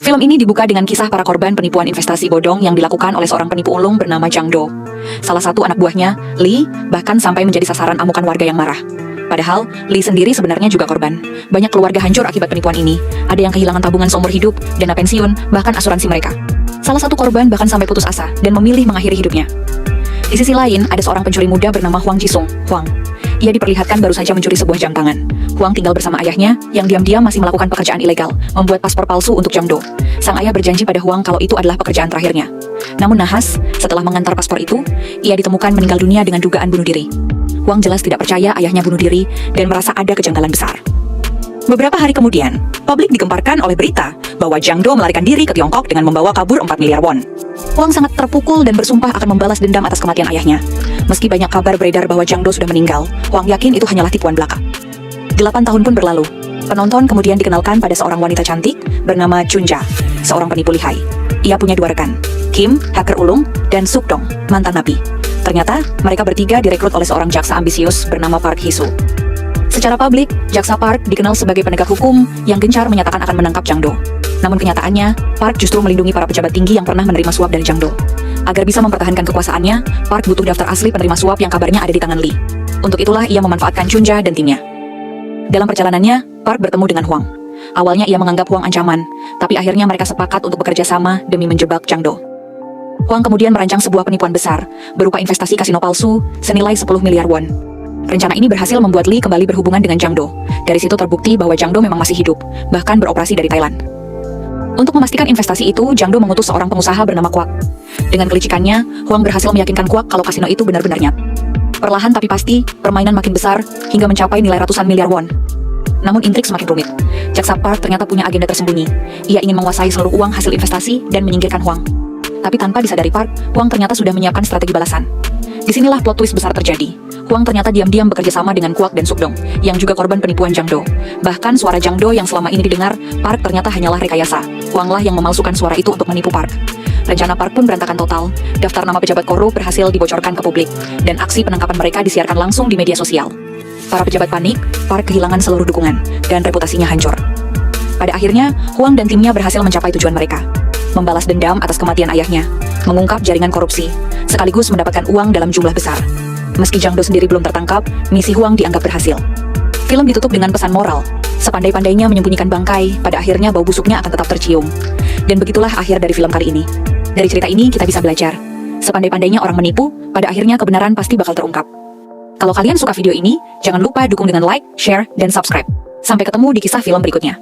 Film ini dibuka dengan kisah para korban penipuan investasi bodong yang dilakukan oleh seorang penipu ulung bernama Zhang Do. Salah satu anak buahnya, Li, bahkan sampai menjadi sasaran amukan warga yang marah. Padahal, Li sendiri sebenarnya juga korban. Banyak keluarga hancur akibat penipuan ini. Ada yang kehilangan tabungan seumur hidup, dana pensiun, bahkan asuransi mereka. Salah satu korban bahkan sampai putus asa dan memilih mengakhiri hidupnya. Di sisi lain, ada seorang pencuri muda bernama Huang Jisung, Huang. Ia diperlihatkan baru saja mencuri sebuah jam tangan. Huang tinggal bersama ayahnya, yang diam-diam masih melakukan pekerjaan ilegal, membuat paspor palsu untuk Zhang Do. Sang ayah berjanji pada Huang kalau itu adalah pekerjaan terakhirnya. Namun nahas, setelah mengantar paspor itu, ia ditemukan meninggal dunia dengan dugaan bunuh diri. Huang jelas tidak percaya ayahnya bunuh diri dan merasa ada kejanggalan besar. Beberapa hari kemudian, publik digemparkan oleh berita bahwa Zhang Do melarikan diri ke Tiongkok dengan membawa kabur 4 miliar won. Huang sangat terpukul dan bersumpah akan membalas dendam atas kematian ayahnya. Meski banyak kabar beredar bahwa Zhang Do sudah meninggal, Huang yakin itu hanyalah tipuan belaka. 8 tahun pun berlalu. Penonton kemudian dikenalkan pada seorang wanita cantik bernama Chunja, seorang penipu lihai. Ia punya 2 rekan, Kim, hacker ulung, dan Suk Dong, mantan napi. Ternyata, mereka bertiga direkrut oleh seorang jaksa ambisius bernama Park Hee-soo. Secara publik, Jaksa Park dikenal sebagai penegak hukum yang gencar menyatakan akan menangkap Zhang Do. Namun kenyataannya, Park justru melindungi para pejabat tinggi yang pernah menerima suap dari Zhang Do. Agar bisa mempertahankan kekuasaannya, Park butuh daftar asli penerima suap yang kabarnya ada di tangan Lee. Untuk itulah ia memanfaatkan Chunja dan timnya. Dalam perjalanannya, Park bertemu dengan Huang. Awalnya ia menganggap Huang ancaman, tapi akhirnya mereka sepakat untuk bekerja sama demi menjebak Zhang Do. Huang kemudian merancang sebuah penipuan besar, berupa investasi kasino palsu senilai 10 miliar won. Rencana ini berhasil membuat Lee kembali berhubungan dengan Zhang Do. Dari situ terbukti bahwa Zhang Do memang masih hidup, bahkan beroperasi dari Thailand. Untuk memastikan investasi itu, Zhang Do mengutus seorang pengusaha bernama Kwak. Dengan kelicikannya, Huang berhasil meyakinkan Kwak kalau kasino itu benar-benar nyata. Perlahan tapi pasti, permainan makin besar hingga mencapai nilai ratusan miliar won. Namun intrik semakin rumit. Jaksa Park ternyata punya agenda tersembunyi. Ia ingin menguasai seluruh uang hasil investasi dan menyingkirkan Huang. Tapi tanpa disadari Park, Huang ternyata sudah menyiapkan strategi balasan. Disinilah plot twist besar terjadi. Huang ternyata diam-diam bekerja sama dengan Kwak dan Suk Dong, yang juga korban penipuan Zhang Do. Bahkan suara Zhang Do yang selama ini didengar, Park ternyata hanyalah rekayasa. Huanglah yang memalsukan suara itu untuk menipu Park. Rencana Park pun berantakan total. Daftar nama pejabat korup berhasil dibocorkan ke publik, dan aksi penangkapan mereka disiarkan langsung di media sosial. Para pejabat panik, Park kehilangan seluruh dukungan, dan reputasinya hancur. Pada akhirnya, Huang dan timnya berhasil mencapai tujuan mereka. Membalas dendam atas kematian ayahnya, mengungkap jaringan korupsi, sekaligus mendapatkan uang dalam jumlah besar. Meski Zhang Do sendiri belum tertangkap, misi Huang dianggap berhasil. Film ditutup dengan pesan moral. Sepandai-pandainya menyembunyikan bangkai, pada akhirnya bau busuknya akan tetap tercium. Dan begitulah akhir dari film kali ini. Dari cerita ini kita bisa belajar. Sepandai-pandainya orang menipu, pada akhirnya kebenaran pasti bakal terungkap. Kalau kalian suka video ini, jangan lupa dukung dengan like, share, dan subscribe. Sampai ketemu di kisah film berikutnya.